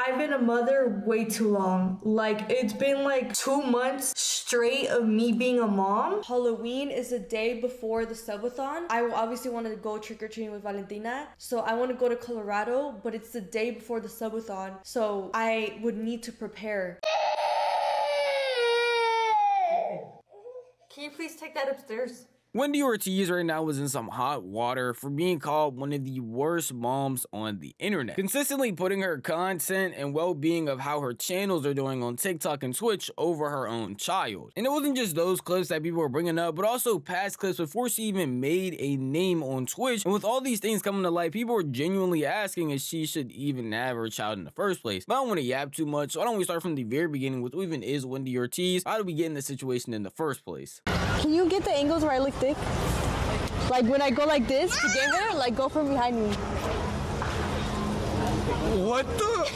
I've been a mother way too long. Like, it's been like 2 months straight of me being a mom. Halloween is the day before the subathon. I obviously want to go trick-or-treating with Valentina. So I want to go to Colorado, but it's the day before the subathon. So I would need to prepare. Can you please take that upstairs? Wendy Ortiz right now is in some hot water for being called one of the worst moms on the internet, consistently putting her content and well-being of how her channels are doing on TikTok and Twitch over her own child. And it wasn't just those clips that people were bringing up, but also past clips before she even made a name on Twitch. And with all these things coming to light, people were genuinely asking if she should even have her child in the first place. But I don't want to yap too much, so why don't we start from the very beginning with who even is Wendy Ortiz? How did we get in this situation in the first place? Can you get the angles where I look thick? Like when I go like this to get her, like go from behind me. What the?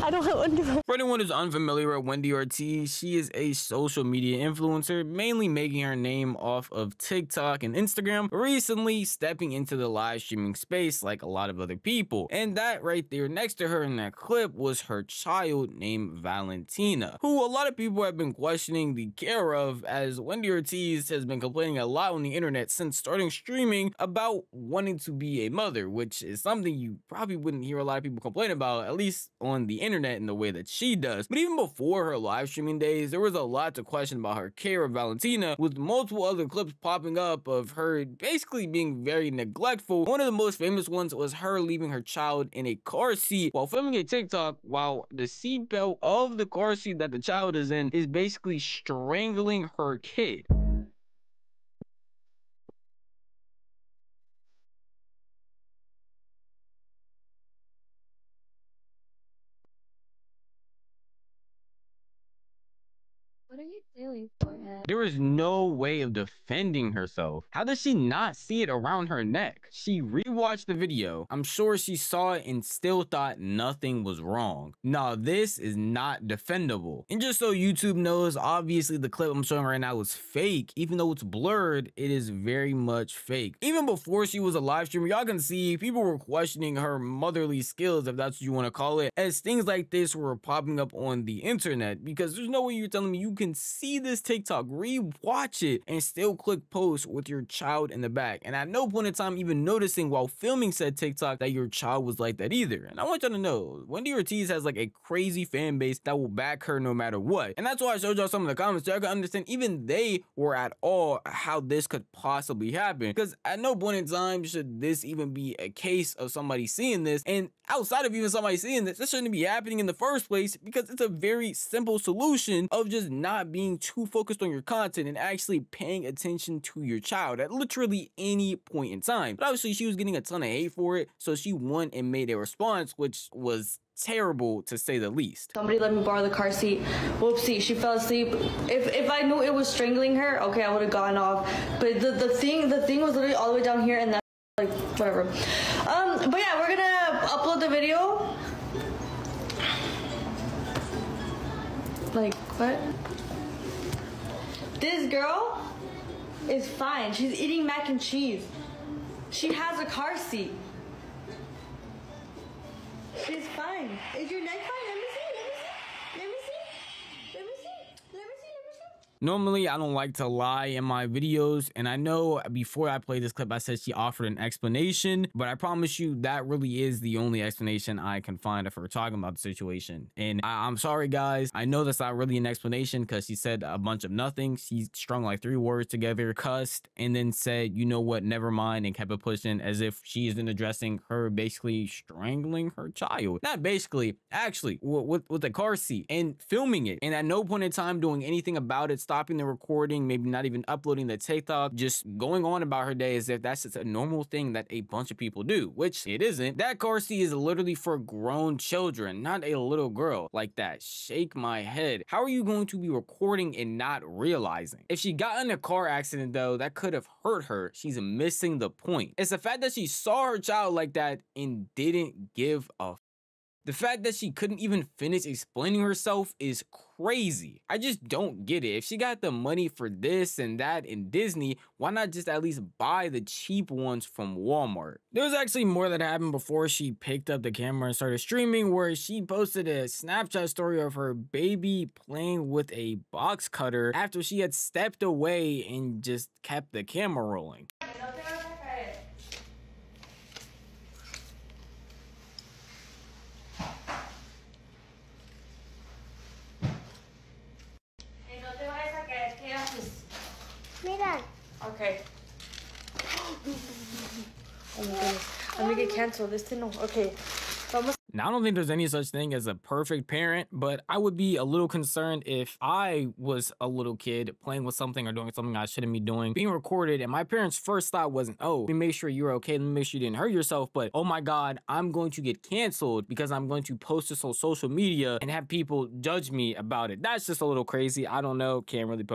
I don't have underwear. For anyone who's unfamiliar with Wendy Ortiz, she is a social media influencer, mainly making her name off of TikTok and Instagram, recently stepping into the live streaming space like a lot of other people. And that right there next to her in that clip was her child named Valentina, who a lot of people have been questioning the care of, as Wendy Ortiz has been complaining a lot on the internet since starting streaming about wanting to be a mother, which is something you probably wouldn't hear a lot of people complain about, at least on the internet in the way that she does. But even before her live streaming days, there was a lot to question about her care of Valentina, with multiple other clips popping up of her basically being very neglectful. One of the most famous ones was her leaving her child in a car seat while filming a TikTok, while the seatbelt of the car seat that the child is in is basically strangling her kid. What are you doing, forehead? There is no way of defending herself. How does she not see it around her neck? She rewatched the video. I'm sure she saw it and still thought nothing was wrong. Now, this is not defendable. And just so YouTube knows, obviously the clip I'm showing right now is fake. Even though it's blurred, it is very much fake. Even before she was a live streamer, y'all can see people were questioning her motherly skills, if that's what you want to call it, as things like this were popping up on the internet, because there's no way you're telling me you can see this TikTok, rewatch it, and still click post with your child in the back, and at no point in time even noticing while filming said TikTok that your child was like that either. And I want y'all to know, Wendy Ortiz has like a crazy fan base that will back her no matter what, and that's why I showed y'all some of the comments so y'all can understand even they were at all how this could possibly happen, because at no point in time should this even be a case of somebody seeing this, and outside of even somebody seeing this shouldn't be happening in the first place, because it's a very simple solution of just not being too focused on your content and actually paying attention to your child at literally any point in time. But obviously she was getting a ton of hate for it, so she went and made a response, which was terrible to say the least. Somebody let me borrow the car seat. Whoopsie, she fell asleep. If I knew it was strangling her, okay, I would have gone off. But the thing was literally all the way down here, and that, like, whatever. But yeah, we're gonna upload the video. Like, what? This girl is fine. She's eating mac and cheese. She has a car seat. She's fine. Is your neck fine? Let me see. Let me see. Let me see. Let me see. Let me see. Normally, I don't like to lie in my videos, and I know before I played this clip, I said she offered an explanation, but I promise you that really is the only explanation I can find of her talking about the situation. And I'm sorry, guys. I know that's not really an explanation, because she said a bunch of nothing. She strung like 3 words together, cussed, and then said, you know what, never mind, and kept it pushing as if she isn't addressing her basically strangling her child. Not basically, actually, with the car seat and filming it, and at no point in time doing anything about it, stopping the recording, maybe not even uploading the TikTok, just going on about her day as if that's just a normal thing that a bunch of people do, which it isn't. That car seat is literally for grown children, not a little girl. Like that, shake my head. How are you going to be recording and not realizing? If she got in a car accident though, that could have hurt her. She's missing the point. It's the fact that she saw her child like that and didn't give a The fact that she couldn't even finish explaining herself is crazy. I just don't get it. If she got the money for this and that in Disney, why not just at least buy the cheap ones from Walmart? There was actually more that happened before she picked up the camera and started streaming, where she posted a Snapchat story of her baby playing with a box cutter after she had stepped away and just kept the camera rolling. Mira. Okay. Oh my goodness. I'm gonna get canceled. This didn't know. Okay. Now, I don't think there's any such thing as a perfect parent, but I would be a little concerned if I was a little kid playing with something or doing something I shouldn't be doing, being recorded, and my parents' first thought wasn't, oh, let me make sure you're okay, let me make sure you didn't hurt yourself, but oh my God, I'm going to get canceled because I'm going to post this on social media and have people judge me about it. That's just a little crazy. I don't know. Can't really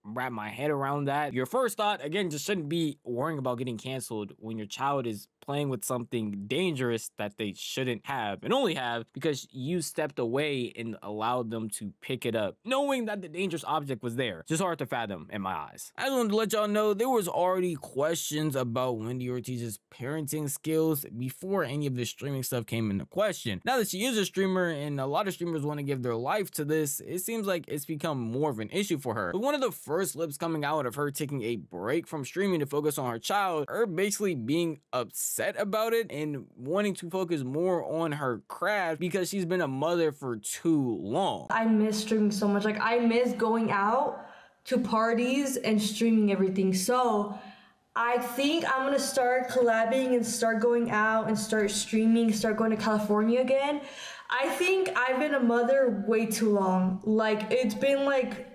wrap my head around that. Your first thought, again, just shouldn't be worrying about getting canceled when your child is playing with something dangerous that they shouldn't have and only have because you stepped away and allowed them to pick it up, knowing that the dangerous object was there. Just hard to fathom in my eyes. I just wanted to let y'all know there was already questions about Wendy Ortiz's parenting skills before any of this streaming stuff came into question. Now that she is a streamer and a lot of streamers want to give their life to this, it seems like it's become more of an issue for her. But one of the first clips coming out of her taking a break from streaming to focus on her child, her basically being upset about it and wanting to focus more on her craft because she's been a mother for too long. I miss streaming so much. Like, I miss going out to parties and streaming everything. So I think I'm gonna start collabing and start going out and start streaming, start going to California again. I think I've been a mother way too long. Like, it's been like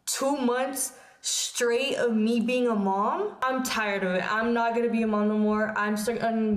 2 months straight of me being a mom. I'm tired of it. I'm not gonna be a mom no more. I'm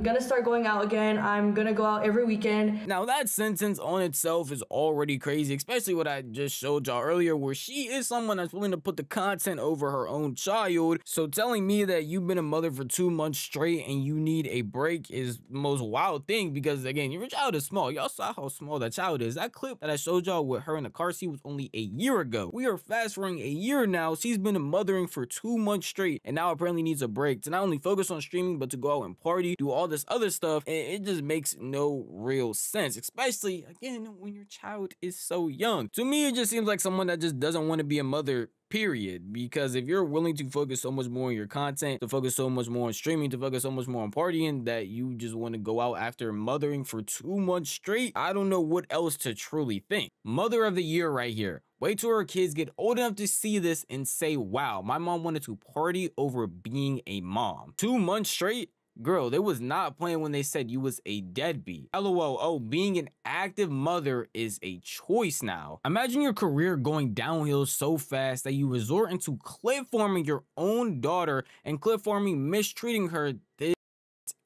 gonna start going out again. I'm gonna go out every weekend. Now that sentence on itself is already crazy, especially what I just showed y'all earlier, where she is someone that's willing to put the content over her own child. So telling me that you've been a mother for 2 months straight and you need a break is the most wild thing, because again, your child is small. Y'all saw how small that child is. That clip that I showed y'all with her in the car seat was only a year ago. We are fast forwarding a year now. She's been mothering for 2 months straight and now apparently needs a break to not only focus on streaming but to go out and party, do all this other stuff, and it just makes no real sense, especially again when your child is so young. To me, it just seems like someone that just doesn't want to be a mother, period. Because if you're willing to focus so much more on your content, to focus so much more on streaming, to focus so much more on partying, that you just want to go out after mothering for 2 months straight, I don't know what else to truly think. Mother of the year right here. Wait till her kids get old enough to see this and say, wow, my mom wanted to party over being a mom. 2 months straight? Girl, they was not playing when they said you was a deadbeat. LOL, oh, being an active mother is a choice now. Imagine your career going downhill so fast that you resort into clip forming your own daughter and clip forming mistreating her. This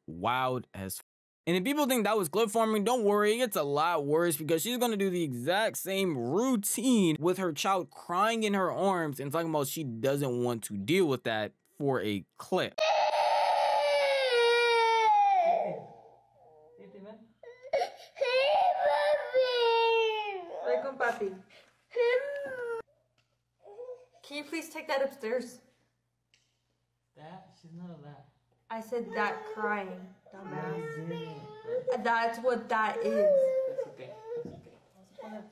wild as. And if people think that was clip farming, don't worry, it gets a lot worse, because she's gonna do the exact same routine with her child crying in her arms and talking about she doesn't want to deal with that for a clip. Papi. Can you please take that upstairs? That? She's not a that. I said that crying, dumbass. That's what that is. That's okay. That's okay.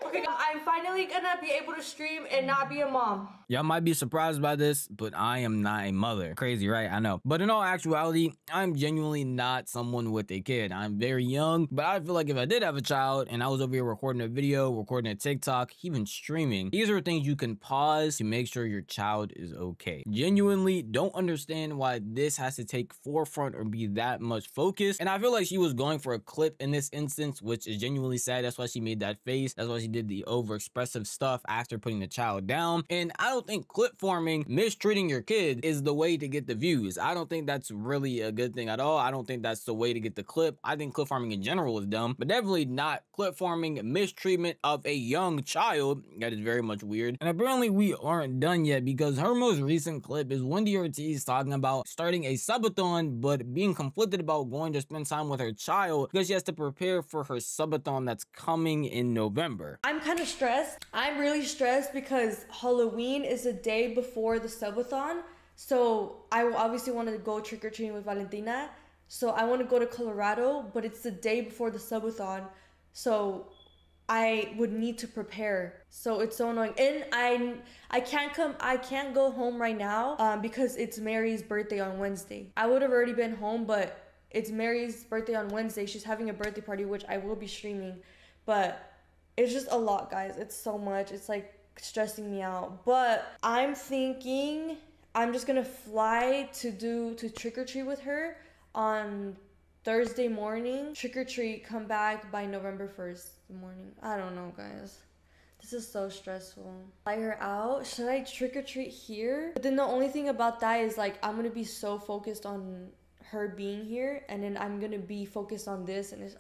Okay, I'm finally gonna be able to stream and not be a mom. Y'all might be surprised by this, but I am not a mother. Crazy, right? I know. But in all actuality, I'm genuinely not someone with a kid. I'm very young, but I feel like if I did have a child and I was over here recording a video, recording a TikTok, even streaming, these are things you can pause to make sure your child is okay. Genuinely don't understand why this has to take forefront or be that much focus. And I feel like she was going for a clip in this instance, which is genuinely sad. That's why she made that face. That's why she did the overexpressive stuff after putting the child down. And I don't don't think clip farming, mistreating your kid is the way to get the views. I don't think that's really a good thing at all. I don't think that's the way to get the clip. I think clip farming in general is dumb, but definitely not clip farming mistreatment of a young child. That is very much weird. And apparently we aren't done yet, because her most recent clip is Wendy Ortiz talking about starting a subathon, but being conflicted about going to spend time with her child because she has to prepare for her subathon that's coming in November. I'm kind of stressed. I'm really stressed because Halloween is the day before the subathon. So I obviously want to go trick-or-treating with Valentina. So I want to go to Colorado, but it's the day before the subathon. So I would need to prepare. So it's so annoying. And I can't go home right now because it's Mary's birthday on Wednesday. I would have already been home, but it's Mary's birthday on Wednesday. She's having a birthday party, which I will be streaming. But it's just a lot, guys. It's so much. It's like stressing me out. But I'm thinking I'm just gonna fly to trick-or-treat with her on Thursday morning. Trick-or-treat, come back by November 1st morning. I don't know, guys. This is so stressful. Fly her out. Should I trick-or-treat here? But then the only thing about that is like I'm gonna be so focused on her being here, and then I'm gonna be focused on this, and it's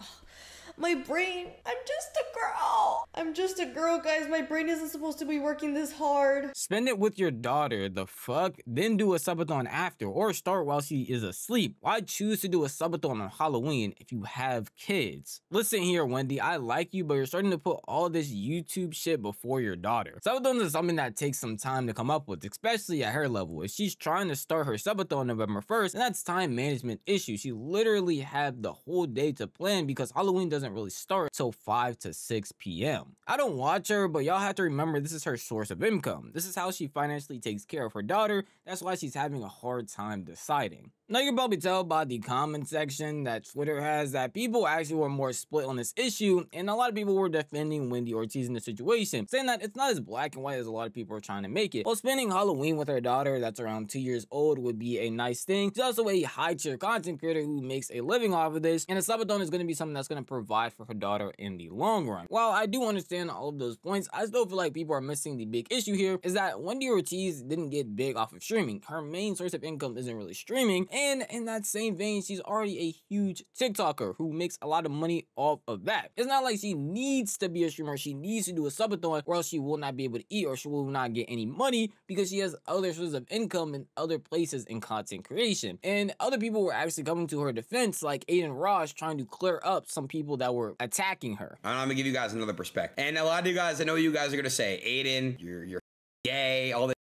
my brain. I'm just a girl. I'm just a girl, guys. My brain isn't supposed to be working this hard. Spend it with your daughter, the fuck? Then do a subathon after, or start while she is asleep. Why choose to do a subathon on Halloween if you have kids? Listen here, Wendy, I like you, but you're starting to put all this YouTube shit before your daughter. Subathons is something that takes some time to come up with, especially at her level. If she's trying to start her subathon November 1st, and that's time management issue. She literally had the whole day to plan because Halloween doesn't really start till 5 to 6 p.m. I don't watch her, but y'all have to remember this is her source of income. This is how she financially takes care of her daughter. That's why she's having a hard time deciding. Now you can probably tell by the comment section that Twitter has that people actually were more split on this issue, and a lot of people were defending Wendy Ortiz in the situation, saying that it's not as black and white as a lot of people are trying to make it. While spending Halloween with her daughter that's around 2 years old would be a nice thing, she's also a high-tier content creator who makes a living off of this, and a subathon is going to be something that's going to provide for her daughter in the long run. While I do understand all of those points, I still feel like people are missing the big issue here, is that Wendy Ortiz didn't get big off of streaming. Her main source of income isn't really streaming, and in that same vein, she's already a huge TikToker who makes a lot of money off of that. It's not like she needs to be a streamer. She needs to do a subathon, or else she will not be able to eat, or she will not get any money because she has other sources of income in other places in content creation. And other people were actually coming to her defense, like Aiden Ross, trying to clear up some people that were attacking her. I'm gonna give you guys another perspective. And a lot of you guys, I know you guys are gonna say, Aiden, you're gay, all this.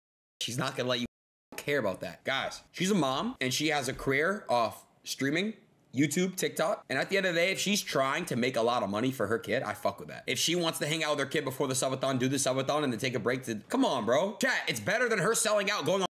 She's not gonna let you care about that. Guys, she's a mom and she has a career off streaming, YouTube, TikTok. And at the end of the day, if she's trying to make a lot of money for her kid, I fuck with that. If she wants to hang out with her kid before the subathon, do the subathon, and then take a break to, come on, bro. Chat, it's better than her selling out, going on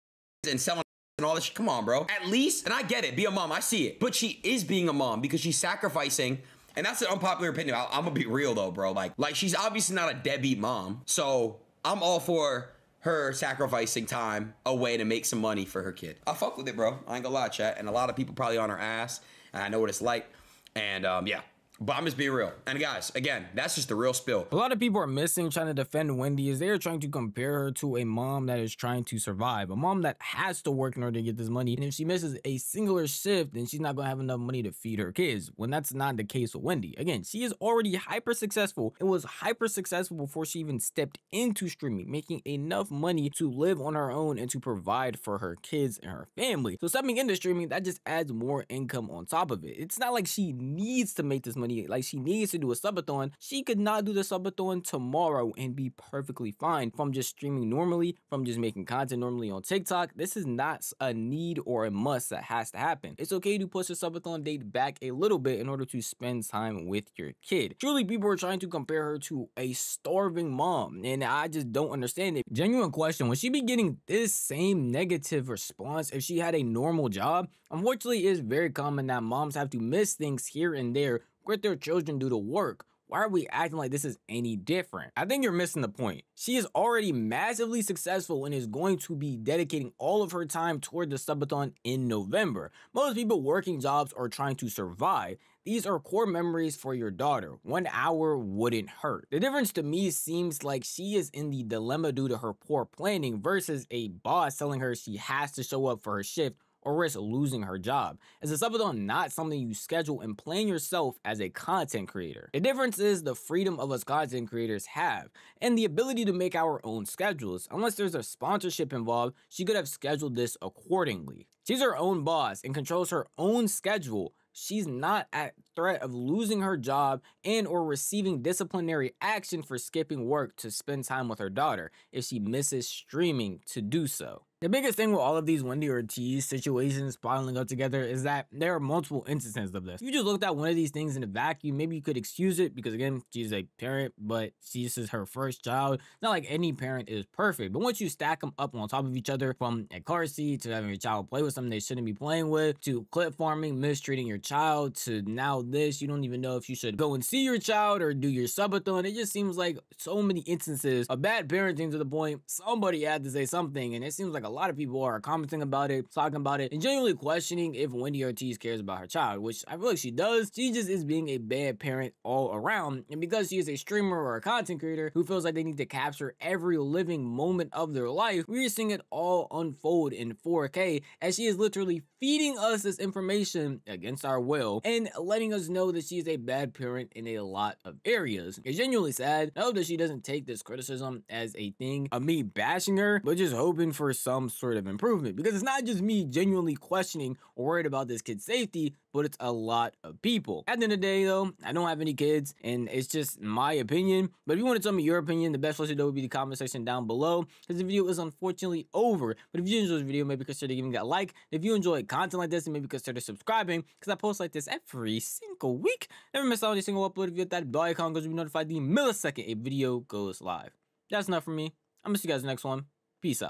and selling and all this shit. Come on, bro. At least, and I get it, be a mom, I see it. But she is being a mom because she's sacrificing. And that's an unpopular opinion. I'm gonna be real though, bro. Like she's obviously not a deadbeat mom. So I'm all for her sacrificing time away to make some money for her kid. I fuck with it, bro. I ain't gonna lie, chat. And a lot of people probably on her ass. And I know what it's like. And yeah. But I'm just being real. And guys, again, that's just the real spill. A lot of people are missing trying to defend Wendy is they're trying to compare her to a mom that is trying to survive. A mom that has to work in order to get this money. And if she misses a singular shift, then she's not going to have enough money to feed her kids. When that's not the case with Wendy. Again, she is already hyper successful. It was hyper successful before she even stepped into streaming, making enough money to live on her own and to provide for her kids and her family. So stepping into streaming, that just adds more income on top of it. It's not like she needs to make this money. Like she needs to do a subathon. She could not do the subathon tomorrow and be perfectly fine from just streaming normally, from just making content normally on TikTok. This is not a need or a must that has to happen. It's okay to push the subathon date back a little bit in order to spend time with your kid. Truly, people are trying to compare her to a starving mom, and I just don't understand it. Genuine question, would she be getting this same negative response if she had a normal job? Unfortunately, it's very common that moms have to miss things here and there with their children due to work why are we acting like this is any different? I think you're missing the point. She is already massively successful and is going to be dedicating all of her time toward the subathon in November. Most people working jobs or trying to survive. These are core memories for your daughter. 1 hour wouldn't hurt. The difference to me seems like she is in the dilemma due to her poor planning versus a boss telling her she has to show up for her shift or risk losing her job. Is a subathon not something you schedule and plan yourself as a content creator? The difference is the freedom of us content creators have and the ability to make our own schedules. Unless there's a sponsorship involved, she could have scheduled this accordingly. She's her own boss and controls her own schedule. She's not at threat of losing her job and or receiving disciplinary action for skipping work to spend time with her daughter if she misses streaming to do so. The biggest thing with all of these Wendy Ortiz situations piling up together is that there are multiple instances of this. If you just looked at one of these things in a vacuum, maybe you could excuse it because again, she's a parent, but this is her first child. It's not like any parent is perfect, but once you stack them up on top of each other, from a car seat to having your child play with something they shouldn't be playing with, to clip farming, mistreating your child, to now this, you don't even know if you should go and see your child or do your subathon. It just seems like so many instances of bad parenting to the point somebody had to say something, and it seems like a lot of people are commenting about it, talking about it, and genuinely questioning if Wendy Ortiz cares about her child, which I feel like she does. She just is being a bad parent all around, and because she is a streamer or a content creator who feels like they need to capture every living moment of their life, we're seeing it all unfold in 4K as she is literally feeding us this information against our will and letting us know that she is a bad parent in a lot of areas. It's genuinely sad. I hope that she doesn't take this criticism as a thing of me bashing her, but just hoping for some sort of improvement, because it's not just me genuinely questioning or worried about this kid's safety, but it's a lot of people. At the end of the day though, I don't have any kids and it's just my opinion, but if you want to tell me your opinion, the best place to do would be the comment section down below, because the video is unfortunately over. But if you enjoyed this video, maybe consider giving it a like. If you enjoy content like this, then maybe consider subscribing, because I post like this every single week. Never miss out on a single upload. If you hit that bell icon, goes to be notified the millisecond a video goes live. That's enough from me. I'm gonna see you guys in the next one. Peace out.